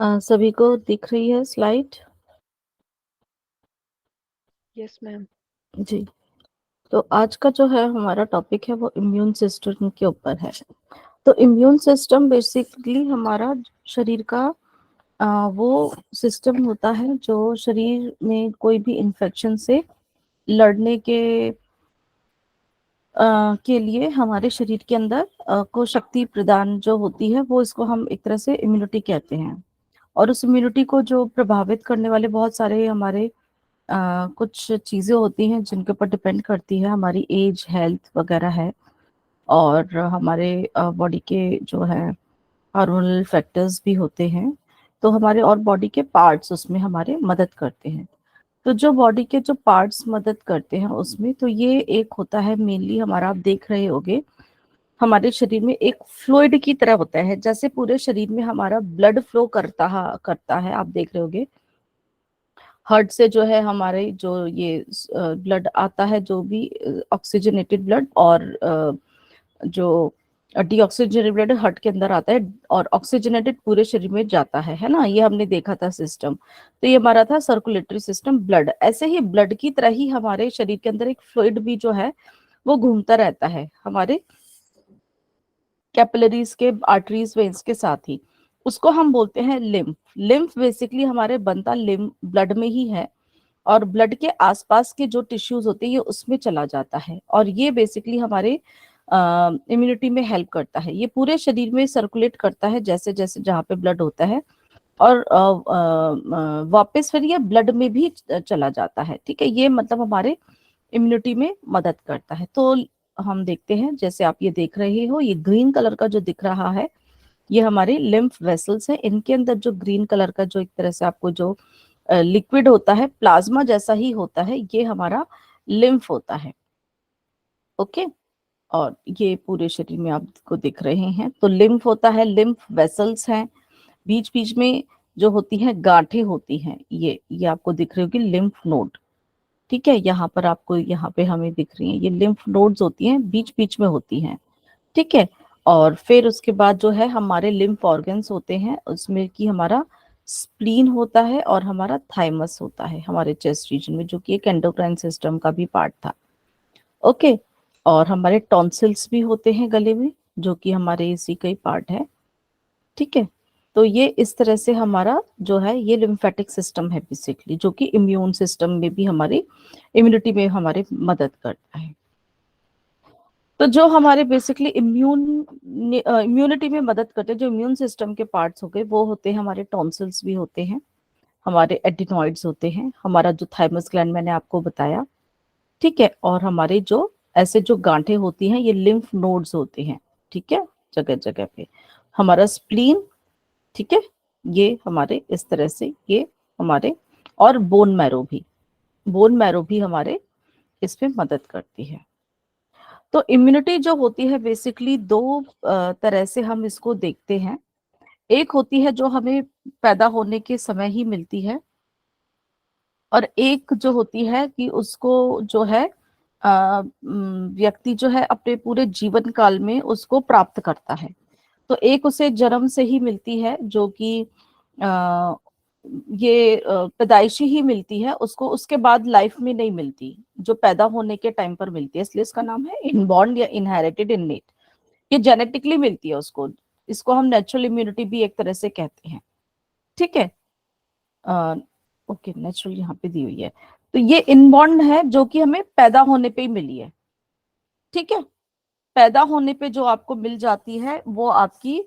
सभी को दिख रही है स्लाइड? Yes ma'am. जी। तो आज का जो है हमारा टॉपिक है वो इम्यून सिस्टम के ऊपर है। तो इम्यून सिस्टम बेसिकली हमारा शरीर का वो सिस्टम होता है जो शरीर में कोई भी इन्फेक्शन से लड़ने के लिए हमारे शरीर के अंदर को शक्ति प्रदान जो होती है, वो इसको हम एक तरह से इम्यूनिटी कहते हैं। और उस इम्यूनिटी को जो प्रभावित करने वाले बहुत सारे हमारे कुछ चीज़ें होती हैं जिनके ऊपर डिपेंड करती है हमारी एज, हेल्थ वगैरह है। और हमारे बॉडी के जो है हार्मोनल फैक्टर्स भी होते हैं। तो हमारे और बॉडी के पार्ट्स उसमें हमारे मदद करते हैं। तो जो बॉडी के जो पार्ट्स मदद करते हैं उसमें, तो ये एक होता है मेनली हमारा, आप देख रहे होगे हमारे शरीर में एक फ्लूइड की तरह होता है, जैसे पूरे शरीर में हमारा ब्लड फ्लो करता है। आप देख रहे होगे हार्ट से जो है हमारे जो ये ब्लड आता है, जो भी ऑक्सीजनेटेड ब्लड, और जो डीऑक्सीजनेटेड ब्लड हार्ट के अंदर आता है, और ऑक्सीजनेटेड पूरे शरीर में जाता है ना। ये हमने देखा था सिस्टम। तो ये हमारा था सर्कुलेटरी सिस्टम, ब्लड। ऐसे ही ब्लड की तरह ही हमारे शरीर के अंदर एक फ्लूइड भी जो है वो घूमता रहता है हमारे कैपिलरीज के, आर्टरीज, वेन्स के साथ ही। उसको हम बोलते हैं लिम्फ। लिम्फ बेसिकली हमारे बनता लिम्फ ब्लड में ही है, और ब्लड के आसपास के जो टिश्यूज होते हैं ये उसमें चला जाता है, और ये बेसिकली हमारे इम्यूनिटी में हेल्प करता है। ये पूरे शरीर में सर्कुलेट करता है जैसे जैसे जहाँ पे ब्लड होता है, और वापस फिर ये ब्लड में भी चला जाता है। ठीक है, ये मतलब हमारे इम्यूनिटी में मदद करता है। तो हम देखते हैं, जैसे आप ये देख रहे हो, ये ग्रीन कलर का जो दिख रहा है ये हमारे लिम्फ वेसल्स हैं। इनके अंदर जो ग्रीन कलर का जो एक तरह से आपको जो लिक्विड होता है, प्लाज्मा जैसा ही होता है, ये हमारा लिम्फ होता है। ओके। और ये पूरे शरीर में आपको दिख रहे हैं। तो लिम्फ होता है, लिम्फ वेसल्स हैं। बीच बीच में जो होती हैं गांठें होती हैं, ये आपको दिख रही होगी लिम्फ नोड। ठीक है, यहाँ पर आपको, यहाँ पे हमें दिख रही हैं ये लिम्फ नोड्स होती हैं, बीच बीच में होती हैं। ठीक है। और फिर उसके बाद जो है हमारे लिम्फ ऑर्गन्स होते हैं, उसमें कि हमारा स्प्लीन होता है और हमारा थाइमस होता है हमारे चेस्ट रीजन में, जो कि एक एंडोक्राइन सिस्टम का भी पार्ट था। ओके। और हमारे टॉन्सिल्स भी होते हैं गले में, जो कि हमारे इसी का ही पार्ट है। ठीक है। तो ये इस तरह से हमारा जो है ये लिम्फेटिक सिस्टम है बेसिकली, जो कि इम्यून सिस्टम में भी हमारी इम्यूनिटी में हमारे मदद करता है। तो जो हमारे बेसिकली इम्यूनिटी में मदद करते हैं, जो इम्यून सिस्टम के पार्ट्स हो गए, वो होते हैं हमारे टॉन्सिल्स भी होते हैं, हमारे एडिनॉइड्स होते हैं, हमारा जो थाइमस ग्लैंड मैंने आपको बताया। ठीक है। और हमारे जो ऐसे जो गांठें होती हैं ये लिम्फ नोड्स होते हैं। ठीक है, जगह जगह पे हमारा स्प्लीन। ठीक है, ये हमारे इस तरह से ये हमारे, और बोन मैरो भी हमारे इसमें मदद करती है। तो इम्यूनिटी जो होती है बेसिकली दो तरह से हम इसको देखते हैं। एक होती है जो हमें पैदा होने के समय ही मिलती है, और एक जो होती है कि उसको जो है व्यक्ति जो है अपने पूरे जीवन काल में उसको प्राप्त करता है। तो एक उसे जन्म से ही मिलती है, जो कि अ, ये पैदाइशी ही मिलती है उसको, उसके बाद लाइफ में नहीं मिलती, जो पैदा होने के टाइम पर मिलती है, इसलिए इसका नाम है इनबॉर्न या इनहेरिटेड इननेट। ये जेनेटिकली मिलती है उसको। इसको हम नेचुरल इम्यूनिटी भी एक तरह से कहते हैं। ठीक है। ओके, नेचुरल यहाँ पे दी हुई है। तो ये इनबॉर्न है, जो कि हमें पैदा होने पे ही मिली है। ठीक है, पैदा होने पे जो आपको मिल जाती है वो आपकी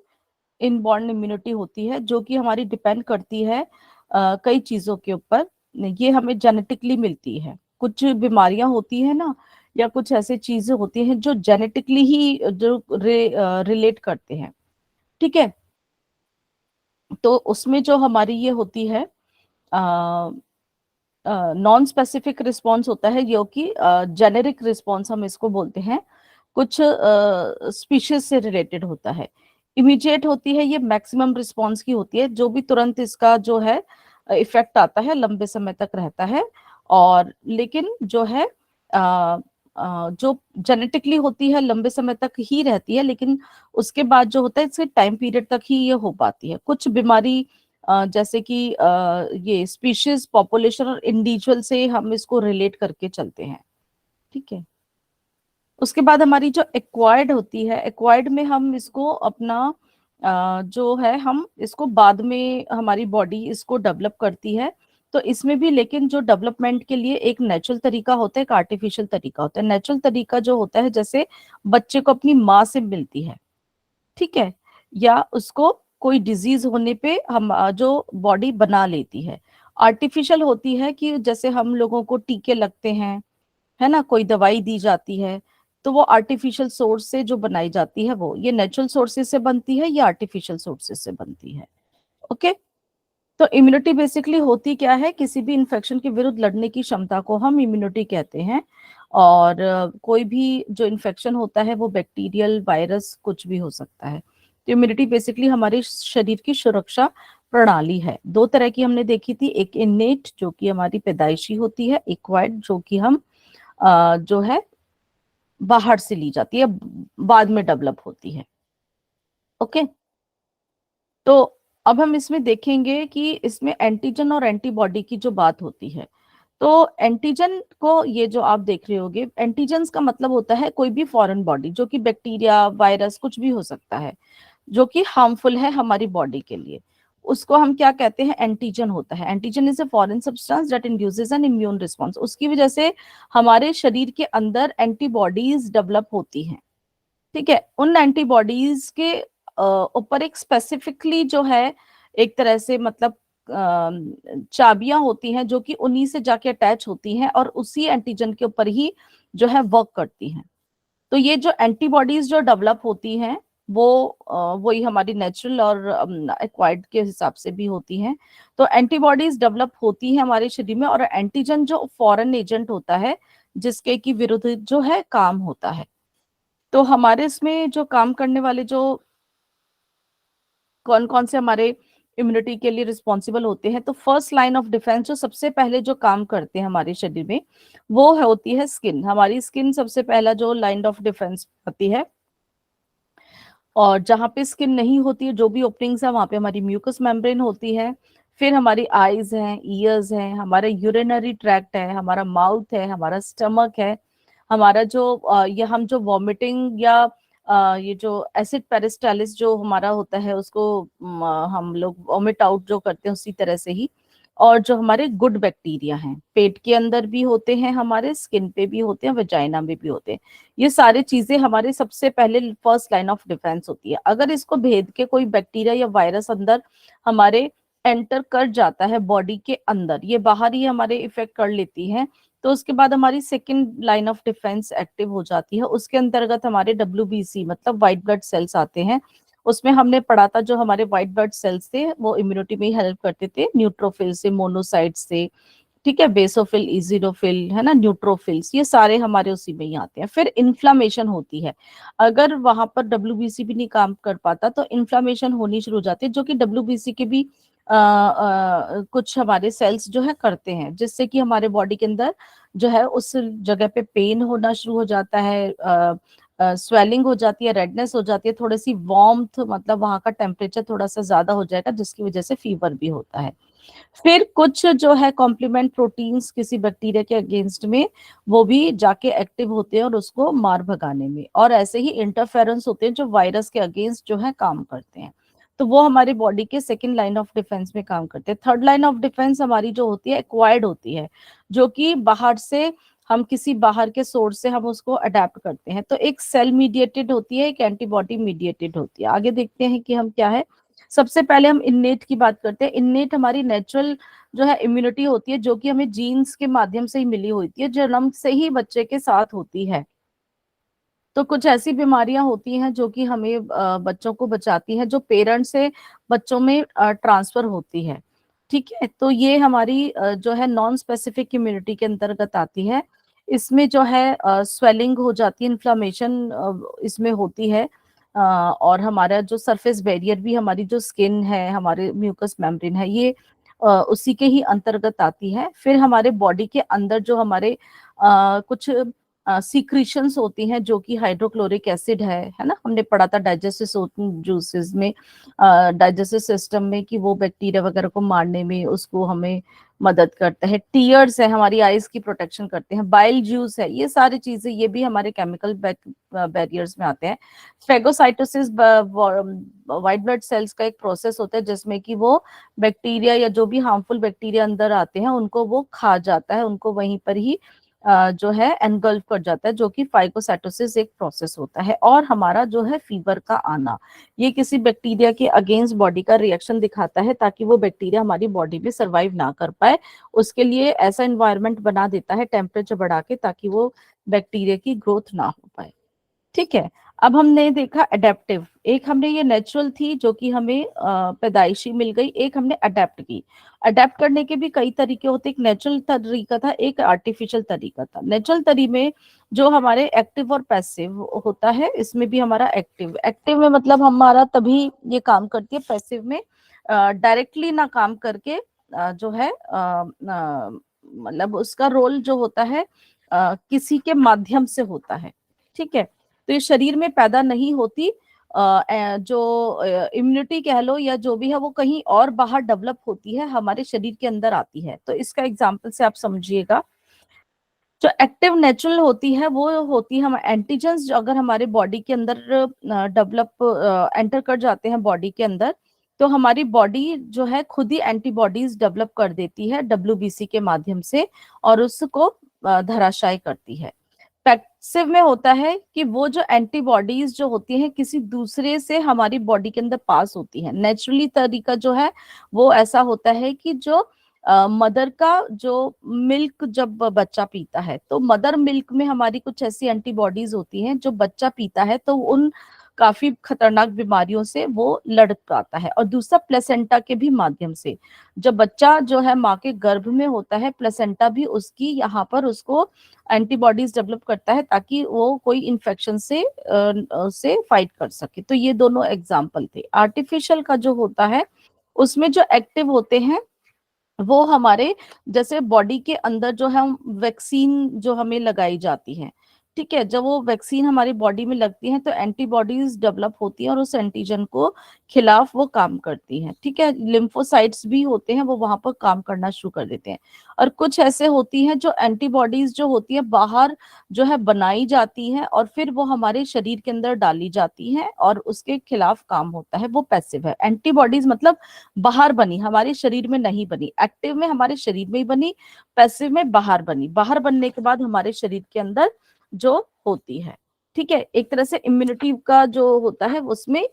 इनबॉर्न इम्यूनिटी होती है, जो कि हमारी डिपेंड करती है कई चीजों के ऊपर। ये हमें जेनेटिकली मिलती है। कुछ बीमारियां होती है ना, या कुछ ऐसी चीजें होती हैं जो जेनेटिकली ही जो रिलेट करते हैं। ठीक है। तो उसमें जो हमारी ये होती है नॉन स्पेसिफिक रिस्पॉन्स होता है, जो कि जेनेरिक रिस्पॉन्स हम इसको बोलते हैं, कुछ स्पीशीज से रिलेटेड होता है। इमीडिएट होती है, ये मैक्सिमम रिस्पॉन्स की होती है, जो भी तुरंत इसका जो है इफेक्ट आता है, लंबे समय तक रहता है। और लेकिन जो है जो जेनेटिकली होती है लंबे समय तक ही रहती है, लेकिन उसके बाद जो होता है इसके टाइम पीरियड तक ही ये हो पाती है। कुछ बीमारी जैसे कि ये स्पीशीज, पॉपुलेशन और इंडिविजुअल से हम इसको रिलेट करके चलते हैं। ठीक है। उसके बाद हमारी जो एक्वायर्ड होती है, एक्वायर्ड में हम इसको अपना जो है हम इसको बाद में हमारी बॉडी इसको डेवलप करती है। तो इसमें भी लेकिन जो डेवलपमेंट के लिए एक नेचुरल तरीका होता है, एक आर्टिफिशियल तरीका होता है। नेचुरल तरीका जो होता है जैसे बच्चे को अपनी माँ से मिलती है, ठीक है, या उसको कोई डिजीज होने पे हम जो बॉडी बना लेती है। आर्टिफिशियल होती है कि जैसे हम लोगों को टीके लगते हैं, है ना, कोई दवाई दी जाती है, तो वो आर्टिफिशियल सोर्स से जो बनाई जाती है वो, ये नेचुरल सोर्सेज से बनती है या आर्टिफिशियल सोर्सेज से बनती है। ओके। तो इम्यूनिटी बेसिकली होती क्या है, किसी भी इन्फेक्शन के विरुद्ध लड़ने की क्षमता को हम इम्यूनिटी कहते हैं। और कोई भी जो इन्फेक्शन होता है वो बैक्टीरियल, वायरस, कुछ भी हो सकता है। तो इम्यूनिटी बेसिकली हमारे शरीर की सुरक्षा प्रणाली है। दो तरह की हमने देखी थी, एक इनेट जो कि हमारी पैदाइशी होती है, एक्वायर्ड जो कि हम जो है बाहर से ली जाती है, बाद में डेवलप होती है। ओके। तो अब हम इसमें देखेंगे कि इसमें एंटीजन और एंटीबॉडी की जो बात होती है, तो एंटीजन को, ये जो आप देख रहे होगे, एंटीजन्स का मतलब होता है कोई भी फॉरेन बॉडी, जो कि बैक्टीरिया, वायरस, कुछ भी हो सकता है, जो कि हार्मफुल है हमारी बॉडी के लिए, उसको हम क्या कहते हैं, एंटीजन होता है। Antigen is a foreign substance that induces N immune response. उसकी वजह से हमारे शरीर के अंदर एंटीबॉडीज डेवलप होती हैं। ठीक है। उन एंटीबॉडीज के ऊपर एक स्पेसिफिकली जो है, एक तरह से मतलब चाबियां होती हैं जो कि उन्हीं से जाके अटैच होती हैं और उसी एंटीजन के ऊपर ही जो है वर्क करती हैं। तो ये जो एंटीबॉडीज जो डेवलप होती हैं वो वही हमारी नेचुरल और एक्वायर्ड के हिसाब से भी होती हैं। तो एंटीबॉडीज डेवलप होती हैं हमारे शरीर में, और एंटीजन जो फॉरेन एजेंट होता है जिसके की विरुद्ध जो है काम होता है। तो हमारे इसमें जो काम करने वाले जो कौन कौन से हमारे इम्यूनिटी के लिए रिस्पॉन्सिबल होते हैं, तो फर्स्ट लाइन ऑफ डिफेंस जो सबसे पहले जो काम करते हैं हमारे शरीर में, वो होती है स्किन। हमारी स्किन सबसे पहला जो लाइन ऑफ डिफेंस होती है। और जहाँ पे स्किन नहीं होती है, जो भी ओपनिंग्स है, वहां पे हमारी म्यूकस मेम्ब्रेन होती है। फिर हमारी आईज हैं, ईयर्स हैं, हमारा यूरिनरी ट्रैक्ट है, हमारा माउथ है, हमारा स्टमक है, हमारा जो ये हम जो वॉमिटिंग या ये जो एसिड पेरिस्टालिस जो हमारा होता है उसको हम लोग वॉमिट आउट जो करते हैं, उसी तरह से ही। और जो हमारे गुड बैक्टीरिया हैं, पेट के अंदर भी होते हैं, हमारे स्किन पे भी होते हैं, वजाइना में भी होते हैं। ये सारी चीजें हमारे सबसे पहले फर्स्ट लाइन ऑफ डिफेंस होती है। अगर इसको भेद के कोई बैक्टीरिया या वायरस अंदर हमारे एंटर कर जाता है बॉडी के अंदर, ये बाहर ही हमारे इफेक्ट कर लेती है, तो उसके बाद हमारी second line of defence active हो जाती है। उसके अंतर्गत हमारे WBC मतलब व्हाइट ब्लड सेल्स आते हैं। उसमें हमने पढ़ा था जो हमारे व्हाइट ब्लड सेल्स थे वो इम्यूनिटी में ही हेल्प करते थे, न्यूट्रोफिल से, मोनोसाइट से, ठीक है, बेसोफिल, इजिडोफिल, है ना, न्यूट्रोफिल्स, ये सारे हमारे उसी में ही आते हैं। फिर इन्फ्लामेशन होती है। अगर वहां पर WBC भी नहीं काम कर पाता तो इन्फ्लामेशन होनी शुरू हो जाती है, जो कि WBC के भी कुछ हमारे सेल्स जो है करते हैं, जिससे कि हमारे बॉडी के अंदर जो है उस जगह पे पेन होना शुरू हो जाता है, स्वेलिंग हो जाती है, रेडनेस हो जाती है, थोड़ी सी वार्मथ, मतलब वहां का टेम्परेचर थोड़ा सा ज्यादा हो जाएगा, जिसकी वजह से फीवर भी होता है। फिर कुछ जो है कॉम्प्लीमेंट प्रोटीन्स किसी बैक्टीरिया के अगेंस्ट में, वो भी जाके एक्टिव होते हैं और उसको मार भगाने में। और ऐसे ही इंटरफेरेंस होते हैं जो वायरस के अगेंस्ट जो है काम करते हैं। तो वो हमारी बॉडी के सेकंड लाइन ऑफ डिफेंस में काम करते हैं। थर्ड लाइन ऑफ डिफेंस हमारी जो होती है एक्वायर्ड होती है, जो कि बाहर से हम किसी बाहर के सोर्स से हम उसको अडेप्ट करते हैं। तो एक सेल मीडिएटेड होती है, एक एंटीबॉडी मीडिएटेड होती है। आगे देखते हैं कि हम क्या है। सबसे पहले हम इन्नेट की बात करते हैं। इन्नेट हमारी नेचुरल जो है इम्यूनिटी होती है, जो कि हमें जीन्स के माध्यम से ही मिली होती है, जन्म से ही बच्चे के साथ होती है। तो कुछ ऐसी बीमारियां होती हैं जो कि हमें बच्चों को बचाती हैं, जो पेरेंट्स से बच्चों में ट्रांसफर होती है। ठीक है। तो ये हमारी जो है नॉन स्पेसिफिक इम्यूनिटी के अंतर्गत आती है। इसमें जो है स्वेलिंग हो जाती है, इन्फ्लामेशन इसमें होती है। और हमारा जो सरफेस बैरियर भी, हमारी जो स्किन है, हमारे म्यूकस मेम्ब्रेन है, ये उसी के ही अंतर्गत आती है। फिर हमारे बॉडी के अंदर जो हमारे कुछ सीक्रीशंस होती हैं जो कि हाइड्रोक्लोरिक एसिड है ना, हमने पढ़ा था डाइजेस्टिव जूसेस में, डाइजेस्टिव सिस्टम में, कि वो बैक्टीरिया वगैरह को मारने में उसको हमें मदद करता है। टीयर्स है, हमारी आईज की प्रोटेक्शन करते हैं। बाइल जूस है, ये सारी चीजें ये भी हमारे केमिकल बैरियर्स में आते हैं। फेगोसाइटोसिस व्हाइट ब्लड सेल्स का एक प्रोसेस होता है जिसमें कि वो बैक्टीरिया या जो भी हार्मफुल बैक्टीरिया अंदर आते हैं उनको वो खा जाता है, उनको वहीं पर ही जो है एनगल्फ कर जाता है, जो कि फाइकोसाइटोसिस एक प्रोसेस होता है। और हमारा जो है फीवर का आना, ये किसी बैक्टीरिया के अगेंस्ट बॉडी का रिएक्शन दिखाता है ताकि वो बैक्टीरिया हमारी बॉडी में सर्वाइव ना कर पाए, उसके लिए ऐसा एनवायरनमेंट बना देता है टेम्परेचर बढ़ा के ताकि वो बैक्टीरिया की ग्रोथ ना हो पाए। ठीक है। अब हमने देखा अडेप्टिव, एक हमने ये नेचुरल थी जो कि हमें पैदाइशी मिल गई, एक हमने अडेप्ट की। अडेप्ट करने के भी कई तरीके होते, एक नेचुरल तरीका था, एक आर्टिफिशियल तरीका था। नेचुरल तरीके में जो हमारे एक्टिव और पैसिव होता है, इसमें भी हमारा एक्टिव, एक्टिव में मतलब हमारा तभी ये काम करती है, पैसिव में डायरेक्टली ना काम करके जो है मतलब उसका रोल जो होता है किसी के माध्यम से होता है। ठीक है। तो ये शरीर में पैदा नहीं होती, जो इम्यूनिटी कह लो या जो भी है वो कहीं और बाहर डेवलप होती है, हमारे शरीर के अंदर आती है। तो इसका एग्जांपल से आप समझिएगा, जो एक्टिव नेचुरल होती है वो होती है हम एंटीजेंस, जो अगर हमारे बॉडी के अंदर डेवलप एंटर कर जाते हैं बॉडी के अंदर, तो हमारी बॉडी जो है खुद ही एंटीबॉडीज डेवलप कर देती है डब्ल्यूबीसी के माध्यम से, और उसको धराशायी करती है। पैसिव में होता है कि वो जो एंटीबॉडीज जो होती हैं किसी दूसरे से हमारी बॉडी के अंदर पास होती हैं। नेचुरली तरीका जो है वो ऐसा होता है कि जो मदर का जो मिल्क जब बच्चा पीता है, तो मदर मिल्क में हमारी कुछ ऐसी एंटीबॉडीज होती हैं, जो बच्चा पीता है तो उन काफी खतरनाक बीमारियों से वो लड़ पाता है। और दूसरा प्लेसेंटा के भी माध्यम से, जब बच्चा जो है माँ के गर्भ में होता है, प्लेसेंटा भी उसकी यहाँ पर उसको एंटीबॉडीज डेवलप करता है ताकि वो कोई इन्फेक्शन से फाइट कर सके। तो ये दोनों एग्जाम्पल थे। आर्टिफिशियल का जो होता है उसमें जो एक्टिव होते हैं वो हमारे जैसे बॉडी के अंदर जो है वैक्सीन जो हमें लगाई जाती है। ठीक है। जब वो वैक्सीन हमारी बॉडी में लगती है तो एंटीबॉडीज डेवलप होती है और उस एंटीजन को खिलाफ वो काम करती हैं। ठीक है। लिम्फोसाइट्स भी होते हैं, वो वहां पर काम करना शुरू कर देते हैं। और कुछ ऐसे होती हैं जो एंटीबॉडीज जो होती है बाहर जो है बनाई जाती है और फिर वो हमारे शरीर के अंदर डाली जाती है और उसके खिलाफ काम होता है, वो पैसिव है। एंटीबॉडीज मतलब बाहर बनी, हमारे शरीर में नहीं बनी। एक्टिव में हमारे शरीर में ही बनी, पैसिव में बाहर बनी, बाहर बनने के बाद हमारे शरीर के अंदर जो होती है। ठीक है। एक तरह से इम्यूनिटी का जो होता है उसमें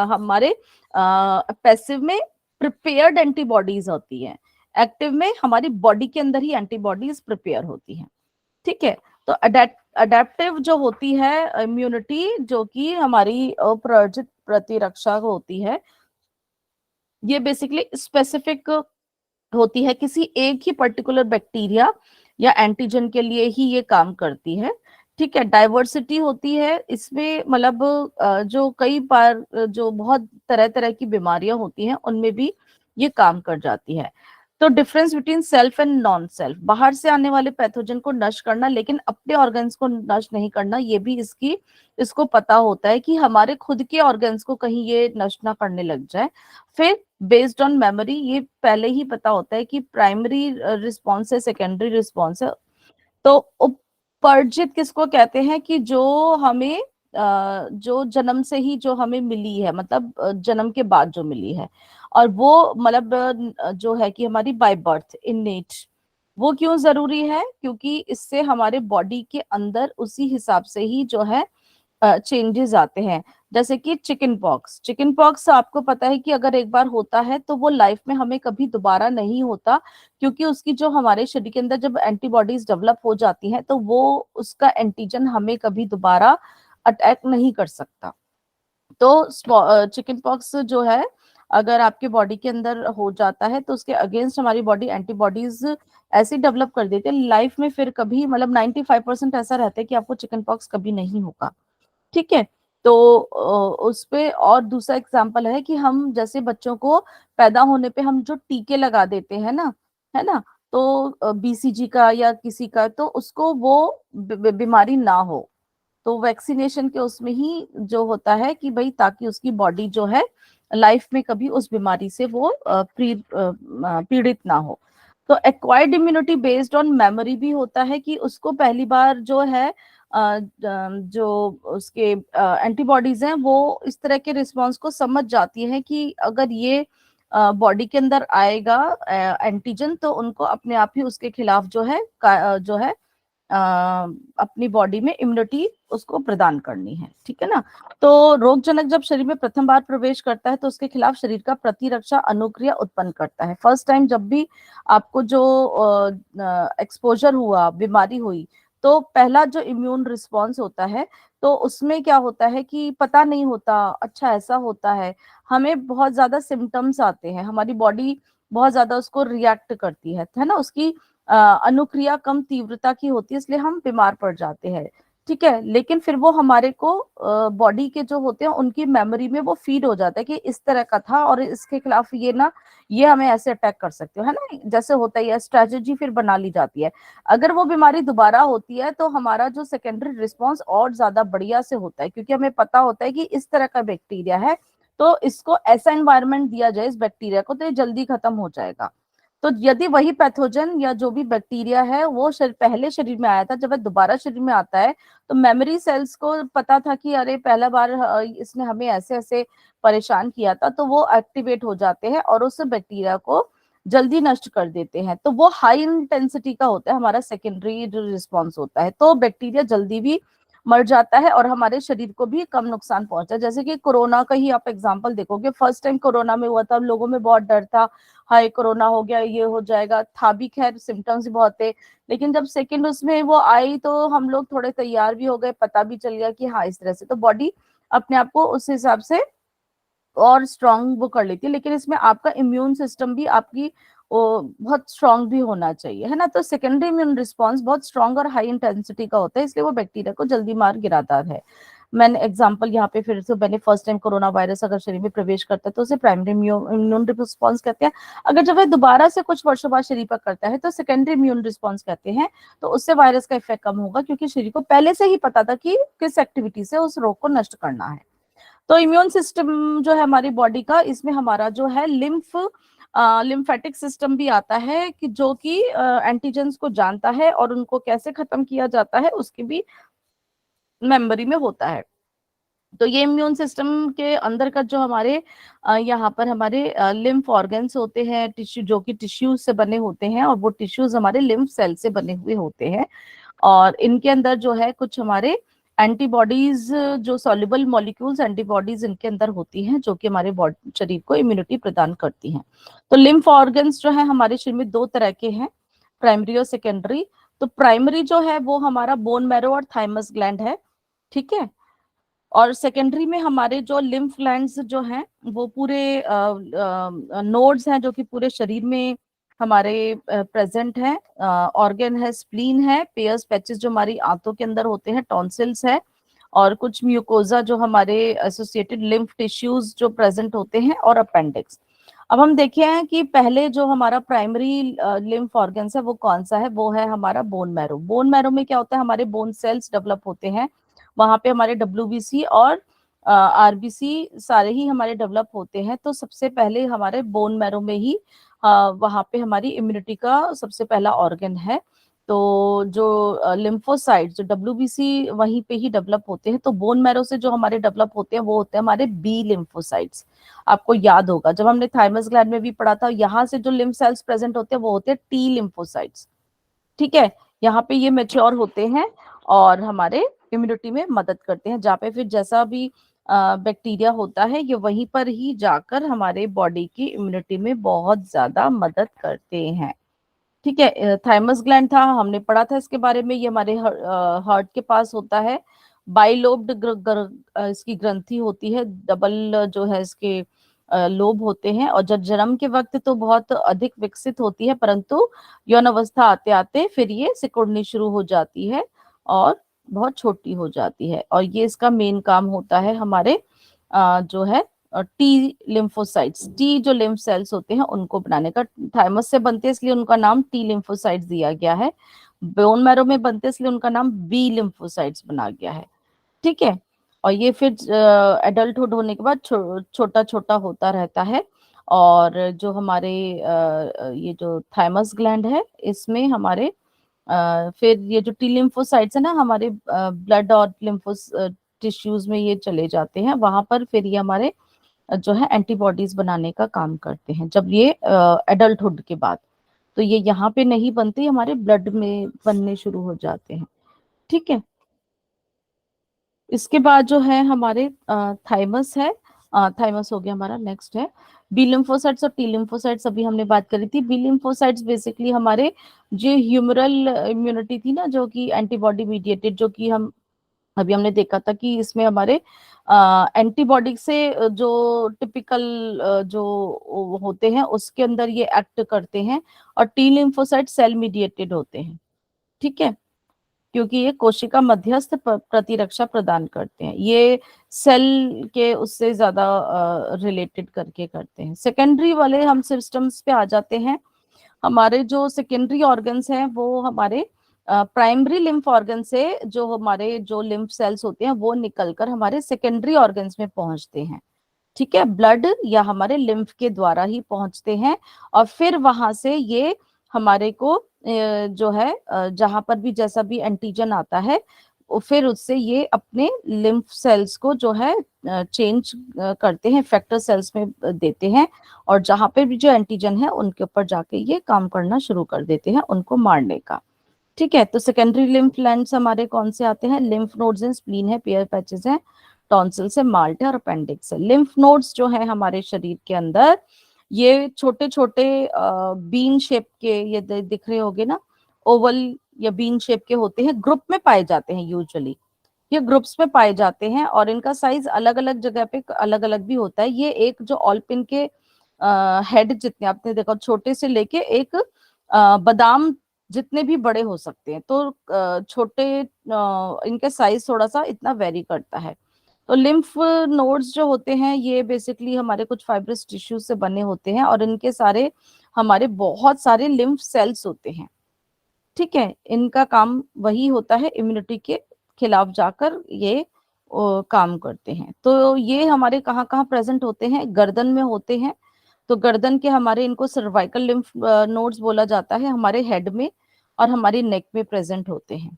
हमारे पैसिव में प्रिपेयर्ड एंटीबॉडीज होती हैं, एक्टिव में हमारी बॉडी के अंदर ही एंटीबॉडीज प्रिपेयर होती हैं। ठीक है। तो अडेप्टिव जो होती है इम्यूनिटी, जो कि हमारी अप्रायोजित प्रतिरक्षा होती है, ये बेसिकली स्पेसिफिक होती है, किसी एक ही पर्टिकुलर बैक्टीरिया या एंटीजन के लिए ही ये काम करती है। ठीक है। डाइवर्सिटी होती है इसमें, मतलब जो कई बार जो बहुत तरह तरह की बीमारियां होती हैं उनमें भी ये काम कर जाती है। तो difference between self and non self, बाहर से आने वाले पैथोजन को नष्ट करना लेकिन अपने ऑर्गन्स को नष्ट नहीं करना, ये भी इसको पता होता है कि हमारे खुद के ऑर्गन्स को कहीं ये नष्ट ना करने लग जाए। फिर बेस्ड ऑन मेमोरी, ये पहले ही पता होता है कि प्राइमरी रिस्पॉन्स है, सेकेंडरी रिस्पॉन्स है। तो उपर्जित किसको कहते हैं कि जो हमें जो जन्म से ही जो हमें मिली है, मतलब जन्म के बाद जो मिली है, और वो मतलब जो है कि हमारी बाय बर्थ इनेट, वो क्यों जरूरी है, क्योंकि इससे हमारे बॉडी के अंदर उसी हिसाब से ही जो है चेंजेस आते हैं। जैसे कि चिकन पॉक्स, चिकन पॉक्स आपको पता है कि अगर एक बार होता है तो वो लाइफ में हमें कभी दोबारा नहीं होता, क्योंकि उसकी जो हमारे शरीर के अंदर जब एंटीबॉडीज डेवलप हो जाती हैं तो वो उसका एंटीजन हमें कभी दोबारा अटैक नहीं कर सकता। तो चिकन पॉक्स जो है अगर आपके बॉडी के अंदर हो जाता है तो उसके अगेंस्ट हमारी बॉडी एंटीबॉडीज ऐसी डेवलप कर देती है, लाइफ में फिर कभी मतलब 95% ऐसा रहता है कि आपको चिकन पॉक्स कभी नहीं होगा। ठीक है। तो उस पे और दूसरा एग्जांपल है कि हम जैसे बच्चों को पैदा होने पे हम जो टीके लगा देते हैं ना, है ना, तो बीसीजी का या किसी का, तो उसको वो बीमारी ना हो। तो वैक्सीनेशन के उसमें ही जो होता है कि भाई ताकि उसकी बॉडी जो है लाइफ में कभी उस बीमारी से वो पीड़ित ना हो। तो acquired immunity based on memory भी होता है कि उसको पहली बार जो है जो उसके एंटीबॉडीज हैं वो इस तरह के रिस्पॉन्स को समझ जाती है कि अगर ये बॉडी के अंदर आएगा एंटीजन, तो उनको अपने आप ही उसके खिलाफ जो है जो है अपनी बॉडी में इम्यूनिटी उसको प्रदान करनी है, ठीक है ना। तो रोगजनक जब शरीर में प्रथम बार प्रवेश करता है तो उसके खिलाफ शरीर का प्रतिरक्षा अनुक्रिया उत्पन्न करता है। फर्स्ट टाइम जब भी आपको जो एक्सपोजर हुआ, बीमारी हुई, तो पहला जो इम्यून रिस्पॉन्स होता है, तो उसमें क्या होता है कि पता नहीं होता, अच्छा ऐसा होता है, हमें बहुत ज्यादा सिम्टम्स आते हैं, हमारी बॉडी बहुत ज्यादा उसको रिएक्ट करती है ना, उसकी अनुक्रिया कम तीव्रता की होती है, इसलिए हम बीमार पड़ जाते हैं, ठीक है। लेकिन फिर वो हमारे को बॉडी के जो होते हैं उनकी मेमोरी में वो फीड हो जाता है कि इस तरह का था और इसके खिलाफ ये ना, ये हमें ऐसे अटैक कर सकते हो, है ना, जैसे होता ही है, स्ट्रेटेजी फिर बना ली जाती है। अगर वो बीमारी दोबारा होती है तो हमारा जो सेकेंडरी रिस्पॉन्स और ज्यादा बढ़िया से होता है, क्योंकि हमें पता होता है कि इस तरह का बैक्टीरिया है, तो इसको ऐसा एनवायरनमेंट दिया जाए इस बैक्टीरिया को तो ये जल्दी खत्म हो जाएगा। तो यदि वही पैथोजन या जो भी बैक्टीरिया है वो पहले शरीर में आया था, जब वह दोबारा शरीर में आता है, तो मेमोरी सेल्स को पता था कि अरे पहला बार इसने हमें ऐसे ऐसे परेशान किया था, तो वो एक्टिवेट हो जाते हैं और उस बैक्टीरिया को जल्दी नष्ट कर देते हैं। तो वो हाई इंटेंसिटी का होता है, हमारा सेकेंडरी रिस्पॉन्स होता है, तो बैक्टीरिया जल्दी भी मर जाता है और हमारे शरीर को भी कम नुकसान पहुंचा है। जैसे कि कोरोना का ही आप एग्जांपल देखोगे, फर्स्ट टाइम कोरोना में हुआ था, लोगों में बहुत डर था, हाय कोरोना हो गया, ये हो जाएगा, था भी, खैर सिम्टम्स भी बहुत थे, लेकिन जब सेकंड उसमें वो आई तो हम लोग थोड़े तैयार भी हो गए, पता भी चल गया कि हाँ इस तरह से, तो बॉडी अपने आप को उस हिसाब से और स्ट्रांग वो कर लेती है। लेकिन इसमें आपका इम्यून सिस्टम भी आपकी बहुत स्ट्रांग भी होना चाहिए, है ना। तो सेकेंडरी इम्यून रिस्पॉन्स बहुत स्ट्रांग और हाई इंटेंसिटी का होता है, इसलिए वो बैक्टीरिया को जल्दी मार गिराता है। मैंने एग्जांपल यहाँ पे फिर से, मैंने फर्स्ट टाइम कोरोना वायरस अगर शरीर में प्रवेश करता है तो उसे प्राइमरी इम्यून रिस्पॉन्स कहते हैं। अगर जब वह दोबारा से कुछ वर्षों बाद शरीर पर करता है तो सेकेंडरी इम्यून रिस्पॉन्स कहते हैं। तो उससे वायरस का इफेक्ट कम होगा, क्योंकि शरीर को पहले से ही पता था कि किस एक्टिविटी से उस रोग को नष्ट करना है। तो इम्यून सिस्टम जो है हमारी बॉडी का, इसमें हमारा जो है लिम्फेटिक सिस्टम भी आता है कि जो कि एंटीजेंस को जानता है और उनको कैसे खत्म किया जाता है उसकी भी मेमोरी में होता है। तो ये इम्यून सिस्टम के अंदर का जो हमारे यहाँ पर हमारे लिम्फ ऑर्गन्स होते हैं, टिश्यू जो कि टिश्यूज से बने होते हैं, और वो टिश्यूज हमारे लिम्फ सेल से बने हुए होते हैं, और इनके अंदर जो है कुछ हमारे एंटीबॉडीज, जो सॉल्युबल मॉलिक्यूल्स एंटीबॉडीज इनके अंदर होती हैं, जो कि हमारे बॉडी शरीर को इम्यूनिटी प्रदान करती हैं। तो लिम्फ ऑर्गन्स जो है हमारे शरीर में दो तरह के हैं, प्राइमरी और सेकेंडरी। तो प्राइमरी जो है वो हमारा बोन मैरो और थाइमस ग्लैंड है, ठीक है। और सेकेंडरी में हमारे जो लिम्फ ग्लैंड्स जो हैं वो पूरे नोड्स हैं जो कि पूरे शरीर में हमारे प्रेजेंट हैं। ऑर्गन है, स्प्लीन है, पेयर्स पैचेस जो हमारी आंतों के अंदर होते हैं, टॉन्सिल्स है, और कुछ म्यूकोजा जो हमारे एसोसिएटेड लिम्फ टिश्यूज जो प्रेजेंट होते हैं, और अपेंडिक्स। अब हम देखे हैं कि पहले जो हमारा प्राइमरी लिम्फ ऑर्गन्स है वो कौन सा है, वो है हमारा बोन मैरो। बोन मैरो में क्या होता है, हमारे बोन सेल्स डेवलप होते हैं, वहां पे हमारे डब्ल्यूबीसी और आरबीसी सारे ही हमारे डेवलप होते हैं। तो सबसे पहले हमारे बोन मैरो में ही वहां पे हमारी इम्यूनिटी का सबसे पहला ऑर्गन है। तो जो लिम्फोसाइट जो डब्ल्यूबीसी वहीं पे ही डेवलप होते हैं। तो बोन मैरो से जो हमारे डेवलप होते हैं वो होते हैं हमारे बी लिम्फोसाइट्स। आपको याद होगा जब हमने थाइमस ग्लैंड में भी पढ़ा था, यहाँ से जो लिम्फ सेल्स प्रेजेंट होते हैं वो होते हैं टी लिम्फोसाइट्स, ठीक है। यहाँ पे ये मेच्योर होते हैं और हमारे इम्यूनिटी में मदद करते हैं, जहाँ पे फिर जैसा भी बैक्टीरिया होता है ये वहीं पर ही जाकर हमारे बॉडी की इम्यूनिटी में बहुत ज्यादा मदद करते हैं, ठीक है। थाइमस ग्लैंड था, हमने पढ़ा था इसके बारे में, ये हमारे हार्ट के पास होता है। बाइलोब्ड इसकी ग्रंथि होती है, डबल जो है इसके लोब होते हैं, और जब जन्म के वक्त तो बहुत अधिक विकसित होती है, परंतु यौन अवस्था आते आते फिर ये सिकुड़नी शुरू हो जाती है और बहुत छोटी हो जाती है। और ये इसका मेन काम होता है हमारे जो है टी लिम्फोसाइट्स, टी जो लिम्फ सेल्स होते हैं उनको बनाने का। थाइमस से बनते हैं इसलिए उनका नाम टी लिम्फोसाइट्स दिया गया है। बोन मैरो में बनते हैं इसलिए उनका नाम बी लिम्फोसाइट्स बना गया है। ठीक है। और ये फिर एडल्टहुड होने के बाद छोटा छोटा होता रहता है। और जो हमारे ये जो थाइमस ग्लैंड है इसमें हमारे फिर ये जो टी लिम्फोसाइट्स है ना, हमारे ब्लड और लिम्फोस टिश्यूज में ये चले जाते हैं, वहां पर फिर ये हमारे जो है एंटीबॉडीज बनाने का काम करते हैं जब ये एडल्टहुड के बाद। तो ये यहाँ पे नहीं बनते, हमारे ब्लड में बनने शुरू हो जाते हैं। ठीक है। इसके बाद जो है हमारे थाइमस है। थाइमस हो गया हमारा। नेक्स्ट है बी लिम्फोसाइट्स और टी लिम्फोसाइट्स, अभी हमने बात करी थी। बी लिम्फोसाइट्स बेसिकली हमारे जो ह्यूमरल इम्यूनिटी थी ना, जो कि एंटीबॉडी मीडिएटेड, जो कि हम अभी हमने देखा था कि इसमें हमारे एंटीबॉडी से जो टिपिकल जो होते हैं उसके अंदर ये एक्ट करते हैं। और टी लिम्फोसाइट सेल मीडिएटेड होते हैं। ठीक है। क्योंकि ये कोशिका मध्यस्थ प्रतिरक्षा प्रदान करते हैं, ये सेल के उससे ज्यादा रिलेटेड करके करते हैं। सेकेंडरी वाले हम सिस्टम्स पे आ जाते हैं। हमारे जो सेकेंडरी ऑर्गन्स हैं वो हमारे प्राइमरी लिम्फ ऑर्गन से जो हमारे जो लिम्फ सेल्स होते हैं वो निकलकर हमारे सेकेंडरी ऑर्गन्स में पहुंचते हैं। ठीक है। ब्लड या हमारे लिम्फ के द्वारा ही पहुंचते हैं। और फिर वहां से ये हमारे को जो है जहां पर भी जैसा भी एंटीजन आता है फिर उससे ये अपने लिम्फ सेल्स को जो है चेंज करते हैं, इफेक्टर सेल्स में देते हैं। और जहां पे भी जो एंटीजन है उनके ऊपर जाके ये काम करना शुरू कर देते हैं उनको मारने का। ठीक है। तो सेकेंडरी लिम्फ ग्लैंड्स हमारे कौन से आते हैं? लिम्फ नोड्स हैं, स्प्लीन है, पेयर पैचेस हैं, टॉन्सिल्स है, माल्ट है और अपेंडिक्स है। लिम्फ नोड्स जो है हमारे शरीर के अंदर ये छोटे छोटे बीन शेप के, ये दिख रहे होंगे ना, ओवल या बीन शेप के होते हैं, ग्रुप में पाए जाते हैं यूजुअली। ये ग्रुप्स में पाए जाते हैं और इनका साइज अलग अलग जगह पे अलग अलग भी होता है। ये एक जो ऑलपिन के हेड जितने आपने देखा, छोटे से लेके एक बादाम जितने भी बड़े हो सकते हैं। तो छोटे इनके साइज थोड़ा सा इतना वेरी करता है। तो लिम्फ नोड्स जो होते हैं ये बेसिकली हमारे कुछ फाइब्रस टिश्यू से बने होते हैं और इनके सारे हमारे बहुत सारे लिम्फ सेल्स होते हैं। ठीक है। इनका काम वही होता है, इम्यूनिटी के खिलाफ जाकर ये काम करते हैं। तो ये हमारे कहाँ कहाँ प्रेजेंट होते हैं? गर्दन में होते हैं। तो गर्दन के हमारे इनको सर्वाइकल लिम्फ नोड्स बोला जाता है, हमारे हेड में और हमारी नेक में प्रेजेंट होते हैं।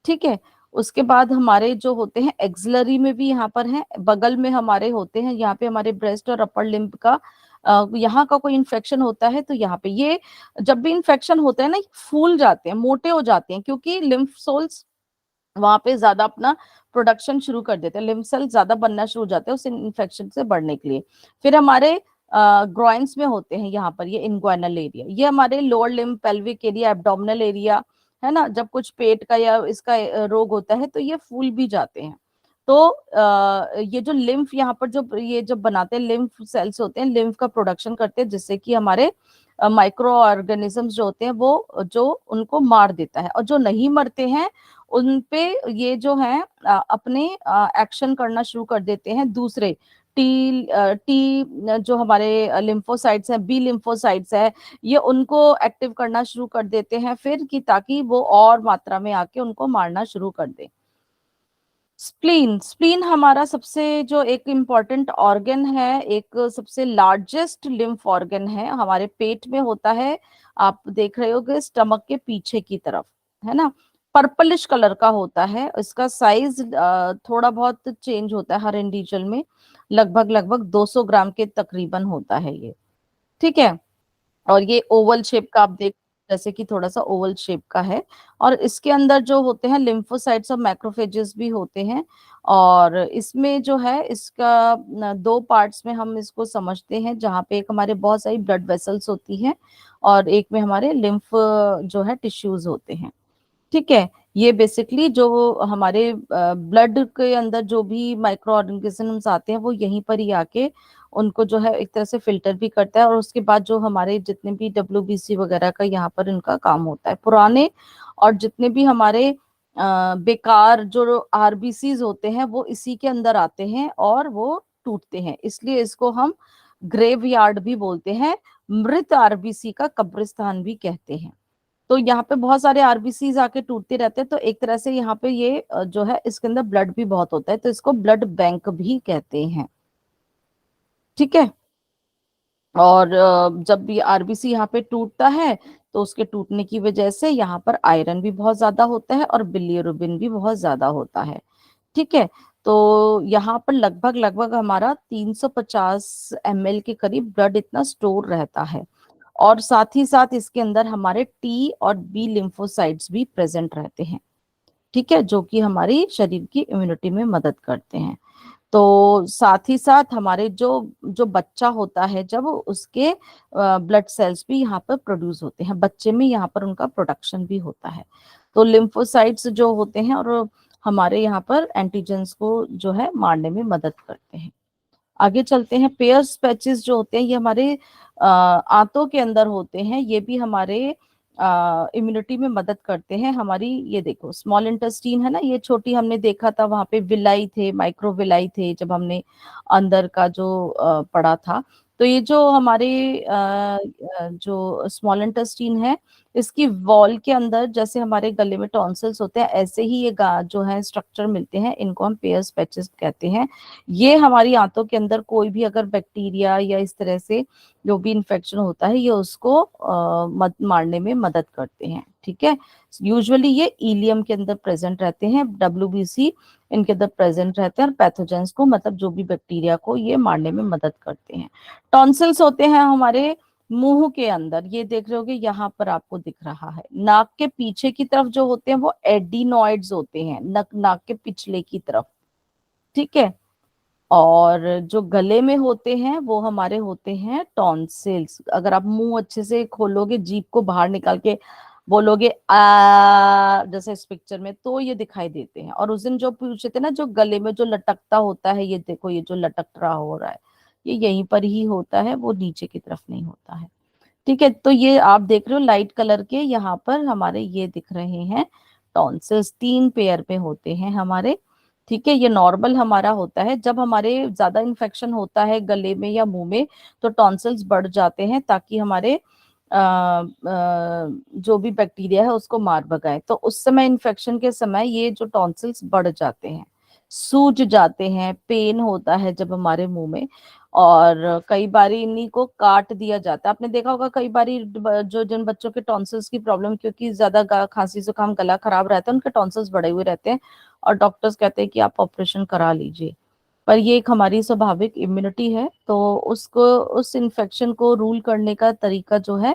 ठीक है। उसके बाद हमारे जो होते हैं एक्सिलरी में भी यहाँ पर हैं, बगल में हमारे होते हैं, यहाँ पे हमारे ब्रेस्ट और अपर लिम्ब का यहाँ का कोई इन्फेक्शन होता है तो यहाँ पे ये जब भी इन्फेक्शन होता है ना, फूल जाते हैं, मोटे हो जाते हैं, क्योंकि लिम्फ सोल्स वहां पे ज्यादा अपना प्रोडक्शन शुरू कर देते हैं, लिम्फ सेल ज्यादा बनना शुरू हो जाते हैं उस इन्फेक्शन से बढ़ने के लिए। फिर हमारे ग्रॉइन्स में होते हैं यहाँ पर ये इनग्वाइनल एरिया, ये हमारे lower limb, pelvic area, abdominal area है ना। जब कुछ पेट का या इसका रोग होता है तो ये फूल भी जाते हैं। तो ये जो लिम्फ यहाँ पर जो ये जब बनाते हैं, लिम्फ सेल्स होते हैं, लिम्फ का प्रोडक्शन करते हैं जिससे कि हमारे माइक्रो ऑर्गेनिजम्स जो होते हैं वो जो उनको मार देता है। और जो नहीं मरते हैं उन पे ये जो है अपने एक्शन करना शुरू कर देते हैं दूसरे टी जो हमारे लिम्फोसाइट्स हैं, बी लिम्फोसाइट्स है, ये उनको एक्टिव करना शुरू कर देते हैं फिर कि ताकि वो और मात्रा में आके उनको मारना शुरू कर दे। स्प्लीन, स्प्लीन हमारा सबसे जो एक इम्पॉर्टेंट ऑर्गन है, एक सबसे लार्जेस्ट लिम्फ ऑर्गन है, हमारे पेट में होता है। आप देख रहे होगे स्टमक के पीछे की तरफ, है ना, पर्पलिश कलर का होता है। इसका साइज थोड़ा बहुत चेंज होता है हर इंडिविजुअल में, लगभग लगभग 200 ग्राम के तकरीबन होता है ये। ठीक है। और ये ओवल शेप का आप देख, जैसे कि थोड़ा सा ओवल शेप का है। और इसके अंदर जो होते हैं लिम्फोसाइट्स और मैक्रोफेजेस भी होते हैं। और इसमें जो है इसका दो पार्ट्स में हम इसको समझते हैं, जहाँ पे एक हमारे बहुत सारी ब्लड वेसल्स होती हैं और एक में हमारे लिम्फ जो है टिश्यूज होते हैं। ठीक है। ये बेसिकली जो हमारे ब्लड के अंदर जो भी माइक्रो ऑर्गेनिजम्स आते हैं वो यहीं पर ही आके उनको जो है एक तरह से फिल्टर भी करता है। और उसके बाद जो हमारे जितने भी WBC वगैरह का यहाँ पर इनका काम होता है, पुराने और जितने भी हमारे बेकार जो RBCs होते हैं वो इसी के अंदर आते हैं और वो टूटते हैं, इसलिए इसको हम ग्रेव यार्ड भी बोलते हैं, मृत आरबीसी का कब्रिस्तान भी कहते हैं। तो यहाँ पे बहुत सारे आरबीसी आके टूटते रहते हैं, तो एक तरह से यहाँ पे ये जो है इसके अंदर ब्लड भी बहुत होता है, तो इसको ब्लड बैंक भी कहते हैं। ठीक है। और जब भी आरबीसी यहाँ पे टूटता है तो उसके टूटने की वजह से यहाँ पर आयरन भी बहुत ज्यादा होता है और बिलियरुबिन भी बहुत ज्यादा होता है। ठीक है। तो यहाँ पर लगभग लगभग हमारा 350 ml के करीब ब्लड इतना स्टोर रहता है, और साथ ही साथ इसके अंदर हमारे टी और बी लिम्फोसाइट्स भी प्रेजेंट रहते हैं। ठीक है, जो कि हमारी शरीर की इम्यूनिटी में मदद करते हैं। तो साथ ही साथ हमारे जो जो बच्चा होता है, जब उसके ब्लड सेल्स भी यहाँ पर प्रोड्यूस होते हैं, बच्चे में यहाँ पर उनका प्रोडक्शन भी होता है। तो लिम्फोसाइट्स जो होते हैं और हमारे यहाँ पर एंटीजेंस को जो है मारने में मदद करते हैं। आगे चलते हैं। पेयर्स पैचेस जो होते हैं ये हमारे आंतों के अंदर होते हैं, ये भी हमारे इम्यूनिटी में मदद करते हैं। हमारी ये देखो स्मॉल इंटेस्टीन है ना, ये छोटी हमने देखा था, वहां पे विलाई थे, माइक्रो विलाई थे जब हमने अंदर का जो पढ़ा था। तो ये जो हमारे जो स्मॉल इंटेस्टीन है, इसकी वॉल के अंदर जैसे हमारे गले में टॉन्सिल्स होते हैं, ऐसे ही ये जो है स्ट्रक्चर मिलते हैं, इनको हम पेयर्स पैचेस कहते हैं। ये हमारी आंतों के अंदर कोई भी अगर बैक्टीरिया या इस तरह से जो भी इन्फेक्शन होता है, ये उसको मारने में मदद करते हैं। ठीक है। यूजुअली ये इलियम के अंदर प्रेजेंट रहते हैं, डब्ल्यूबीसी इनके अंदर प्रेजेंट रहते हैं, और पैथोजेंस को मतलब जो भी बैक्टीरिया को ये मारने में मदद करते हैं। टॉन्सिल्स होते हैं हमारे मुंह के अंदर, ये देख रहे होगे यहाँ पर आपको दिख रहा है। नाक के पीछे की तरफ जो होते हैं वो एडिनॉइड्स होते हैं, नाक के पिछले की तरफ। ठीक है। और जो गले में होते हैं वो हमारे होते हैं टॉन्सिल्स। अगर आप मुंह अच्छे से खोलोगे, जीभ को बाहर निकाल के बोलोगे आ, जैसे इस पिक्चर में, तो ये दिखाई देते हैं। और उस दिन जो पूछे थे ना, जो गले में जो लटकता होता है, ये देखो ये जो लटक रहा हो रहा है, ये यहीं पर ही होता है, वो नीचे की तरफ नहीं होता है। ठीक है। तो ये आप देख रहे हो लाइट कलर के, यहाँ पर हमारे ये दिख रहे हैं टॉन्सिल्स, 3 पेयर पे होते हैं हमारे। ठीक है। ये नॉर्मल हमारा होता है, जब हमारे ज्यादा इन्फेक्शन होता है गले में या मुंह में, तो टॉन्सिल्स बढ़ जाते हैं, ताकि हमारे जो भी बैक्टीरिया है उसको मार भगाए। तो उस समय इन्फेक्शन के समय ये जो टॉन्सिल्स बढ़ जाते हैं, सूज जाते हैं, पेन होता है जब हमारे मुंह में, और कई बारी इन्हीं को काट दिया जाता है। आपने देखा होगा कई बारी जो जिन बच्चों के टॉन्सिल्स की प्रॉब्लम, क्योंकि ज्यादा खांसी जुकाम गला खराब रहता है, उनके टॉन्सिल्स बढ़े हुए रहते हैं, और डॉक्टर्स कहते हैं कि आप ऑपरेशन करा लीजिए। पर ये एक हमारी स्वाभाविक इम्यूनिटी है, तो उसको, उस इन्फेक्शन को रूल करने का तरीका जो है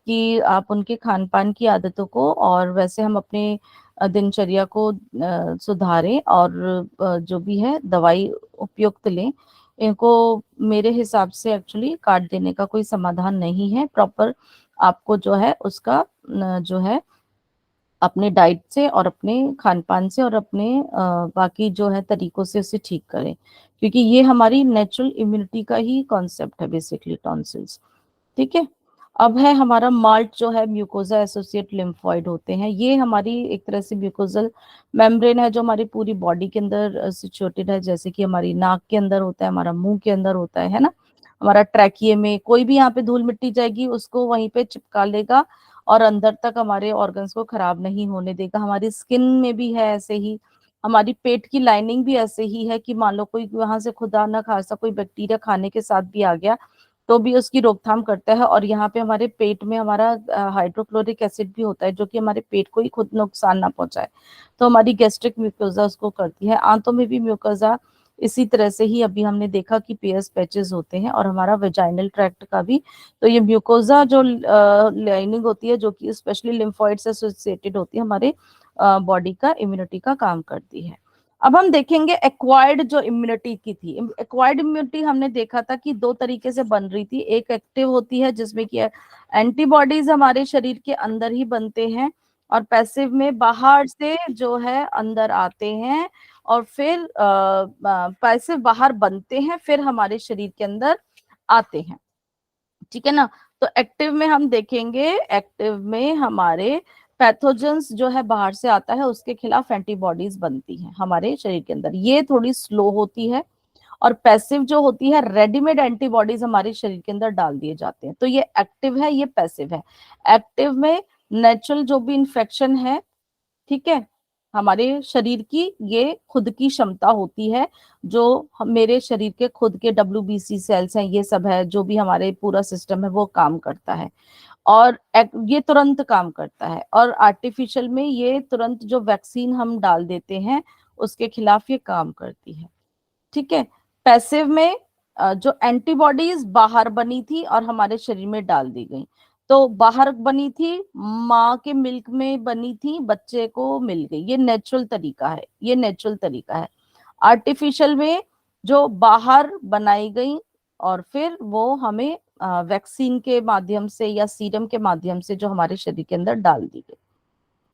कि आप उनके खान पान की आदतों को, और वैसे हम अपने दिनचर्या को सुधारें, और जो भी है दवाई उपयुक्त लें। इनको मेरे हिसाब से एक्चुअली काट देने का कोई समाधान नहीं है। प्रॉपर आपको जो है उसका जो है अपने डाइट से और अपने खान पान से और अपने बाकी जो है तरीकों से उसे ठीक करें, क्योंकि ये हमारी नेचुरल इम्यूनिटी का ही कॉन्सेप्ट है बेसिकली टॉन्सिल्स। ठीक है। अब है हमारा माल्ट, जो है म्यूकोजा एसोसिएट लिम्फोइड होते हैं। ये हमारी एक तरह से म्यूकोजल मेम्ब्रेन है, जो हमारी पूरी बॉडी के अंदर सिचुएटेड है, जैसे कि हमारी नाक के अंदर होता है, हमारा मुंह के अंदर होता है ना। हमारा ट्रैकिए में कोई भी यहाँ पे धूल मिट्टी जाएगी, उसको वहीं पे चिपका लेगा और अंदर तक हमारे ऑर्गन्स को खराब नहीं होने देगा। हमारी स्किन में भी है ऐसे ही, हमारी पेट की लाइनिंग भी ऐसे ही है कि मान लो कोई वहां से खुदा ना खासा कोई बैक्टीरिया खाने के साथ भी आ गया, तो भी उसकी रोकथाम करता है। और यहाँ पे हमारे पेट में हमारा हाइड्रोक्लोरिक एसिड भी होता है, जो कि हमारे पेट को ही खुद नुकसान ना पहुंचाए। तो हमारी गैस्ट्रिक म्यूकोजा उसको करती है। आंतों में भी म्यूकोजा इसी तरह से ही अभी हमने देखा कि पेयर्स पैचेस होते हैं, और हमारा वेजाइनल ट्रैक्ट का भी। तो ये म्यूकोजा जो लाइनिंग होती है, जो कि स्पेशली लिम्फोइड से एसोसिएटेड होती है, हमारे बॉडी का इम्यूनिटी का काम करती है। अब हम देखेंगे एक्वायर्ड जो इम्यूनिटी की थी। एक्वायर्ड इम्यूनिटी हमने देखा था कि 2 तरीके से बन रही थी। एक एक्टिव होती है, जिसमें कि एंटीबॉडीज हमारे शरीर के अंदर ही बनते हैं, और पैसिव में बाहर से जो है अंदर आते हैं, और फिर पैसिव बाहर बनते हैं, फिर हमारे शरीर के अंदर आते हैं। ठीक है ना। तो एक्टिव में हम देखेंगे, एक्टिव में हमारे पैथोजेंस जो है बाहर से आता है, उसके खिलाफ एंटीबॉडीज बनती हैं हमारे शरीर के अंदर। ये थोड़ी स्लो होती है, और पैसिव जो होती है, रेडीमेड एंटीबॉडीज हमारे शरीर के अंदर डाल दिए जाते हैं। तो ये एक्टिव है, ये पैसिव है। एक्टिव में नेचुरल जो भी इंफेक्शन है, ठीक है, हमारे शरीर की ये खुद की क्षमता होती है, जो मेरे शरीर के खुद के WBC सेल्स हैं, ये सब है, जो भी हमारे पूरा सिस्टम है वो काम करता है, और ये तुरंत काम करता है। और आर्टिफिशियल में ये तुरंत जो वैक्सीन हम डाल देते हैं उसके खिलाफ ये काम करती है, ठीक है। पैसिव में जो एंटीबॉडीज बाहर बनी थी और हमारे शरीर में डाल दी गई, तो बाहर बनी थी, माँ के मिल्क में बनी थी, बच्चे को मिल गई, ये नेचुरल तरीका है, ये नेचुरल तरीका है। आर्टिफिशियल में जो बाहर बनाई गई और फिर वो हमें वैक्सीन के माध्यम से या सीरम के माध्यम से जो हमारे शरीर के अंदर डाल दी गई,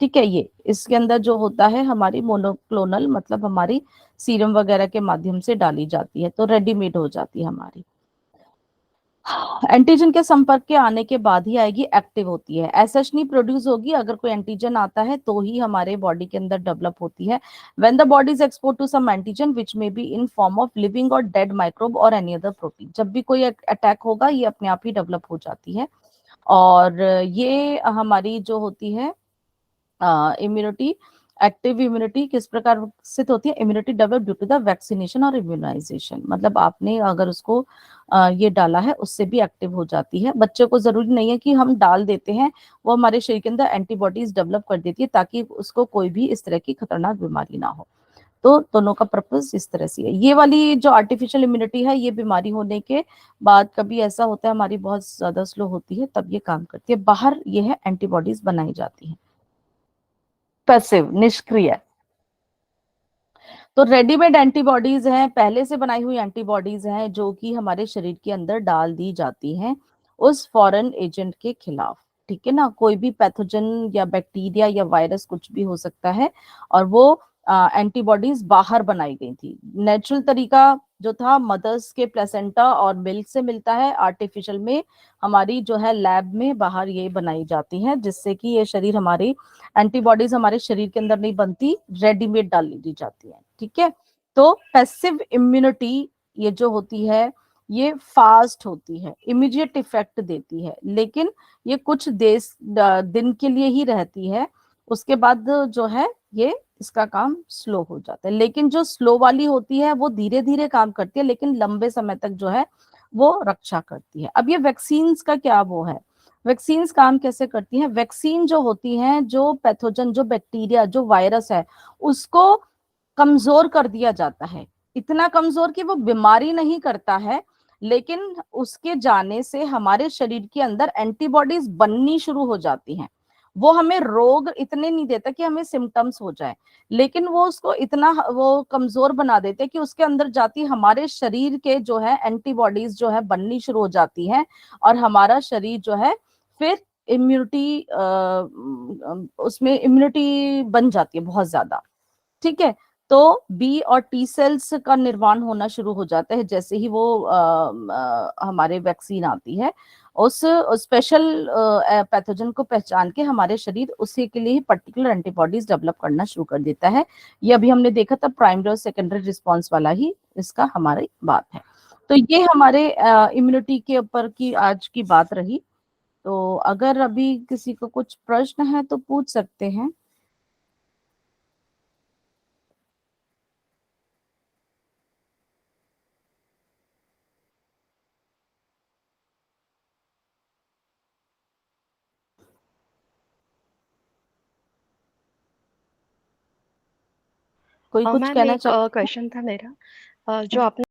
ठीक है। ये इसके अंदर जो होता है हमारी मोनोक्लोनल, मतलब हमारी सीरम वगैरह के माध्यम से डाली जाती है, तो रेडीमेड हो जाती है हमारी। एंटीजन के संपर्क के आने के बाद ही आएगी, एक्टिव होती है। एसएच नहीं प्रोड्यूस होगी, अगर कोई एंटीजन आता है तो ही हमारे बॉडी के अंदर डेवलप होती है। When the body is expose to some antigen which may be in form of living और डेड माइक्रोब और एनी अदर प्रोटीन, जब भी कोई अटैक होगा ये अपने आप ही डेवलप हो जाती है। और ये हमारी जो होती है इम्यूनिटी, एक्टिव इम्यूनिटी किस प्रकार विकसित होती है? Immunity develop due to the vaccination और इम्यूनाइजेशन, मतलब आपने अगर उसको ये डाला है उससे भी एक्टिव हो जाती है। बच्चे को जरूरी नहीं है कि हम डाल देते हैं, वो हमारे शरीर के अंदर एंटीबॉडीज डेवलप कर देती है ताकि उसको कोई भी इस तरह की खतरनाक बीमारी ना हो। तो दोनों का पर्पस इस तरह से है। ये वाली जो आर्टिफिशियल इम्यूनिटी है, ये बीमारी होने के बाद कभी ऐसा होता है हमारी बहुत ज्यादा स्लो होती है, तब ये काम करती है। बाहर ये है एंटीबॉडीज बनाई जाती है। पैसिव, निष्क्रिय। तो रेडीमेड एंटीबॉडीज हैं, पहले से बनाई हुई एंटीबॉडीज हैं, जो कि हमारे शरीर के अंदर डाल दी जाती हैं उस फॉरेन एजेंट के खिलाफ, ठीक है ना। कोई भी पैथोजन या बैक्टीरिया या वायरस कुछ भी हो सकता है, और वो एंटीबॉडीज बाहर बनाई गई थी। नेचुरल तरीका जो था मदर्स के प्लेसेंटा और मिल्क से मिलता है, आर्टिफिशियल में हमारी जो है लैब में बाहर ये बनाई जाती है, जिससे कि ये शरीर हमारी एंटीबॉडीज हमारे शरीर के अंदर नहीं बनती, रेडीमेड डाल दी जाती है, ठीक है। तो पैसिव इम्यूनिटी ये जो होती है ये फास्ट होती है, इमीडिएट इफेक्ट देती है, लेकिन ये कुछ दिन के लिए ही रहती है, उसके बाद जो है ये इसका काम स्लो हो जाता है। लेकिन जो स्लो वाली होती है वो धीरे धीरे काम करती है, लेकिन लंबे समय तक जो है वो रक्षा करती है। अब ये वैक्सीन का क्या वो है, वैक्सीन काम कैसे करती हैं? वैक्सीन जो होती हैं, जो पैथोजन, जो बैक्टीरिया, जो वायरस है, उसको कमजोर कर दिया जाता है, इतना कमजोर कि वो बीमारी नहीं करता है, लेकिन उसके जाने से हमारे शरीर के अंदर एंटीबॉडीज बननी शुरू हो जाती हैं। वो हमें रोग इतने नहीं देता कि हमें सिम्टम्स हो जाए, लेकिन वो उसको इतना वो कमजोर बना देते कि उसके अंदर जाती हमारे शरीर के जो है एंटीबॉडीज जो है बननी शुरू हो जाती हैं, और हमारा शरीर जो है फिर इम्यूनिटी उसमें इम्यूनिटी बन जाती है बहुत ज्यादा, ठीक है। तो बी और टी सेल्स का निर्माण होना शुरू हो जाता है जैसे ही वो हमारे वैक्सीन आती है। उस स्पेशल पैथोजन को पहचान के हमारे शरीर उसी के लिए पर्टिकुलर एंटीबॉडीज डेवलप करना शुरू कर देता है। ये अभी हमने देखा था, प्राइमरी और सेकेंडरी रिस्पॉन्स वाला ही इसका हमारी बात है। तो ये हमारे इम्यूनिटी के ऊपर की आज की बात रही। तो अगर अभी किसी को कुछ प्रश्न है तो पूछ सकते हैं। कोई कुछ मैम कहना एक चाहते हैं? क्वेश्चन था मेरा। जो आपने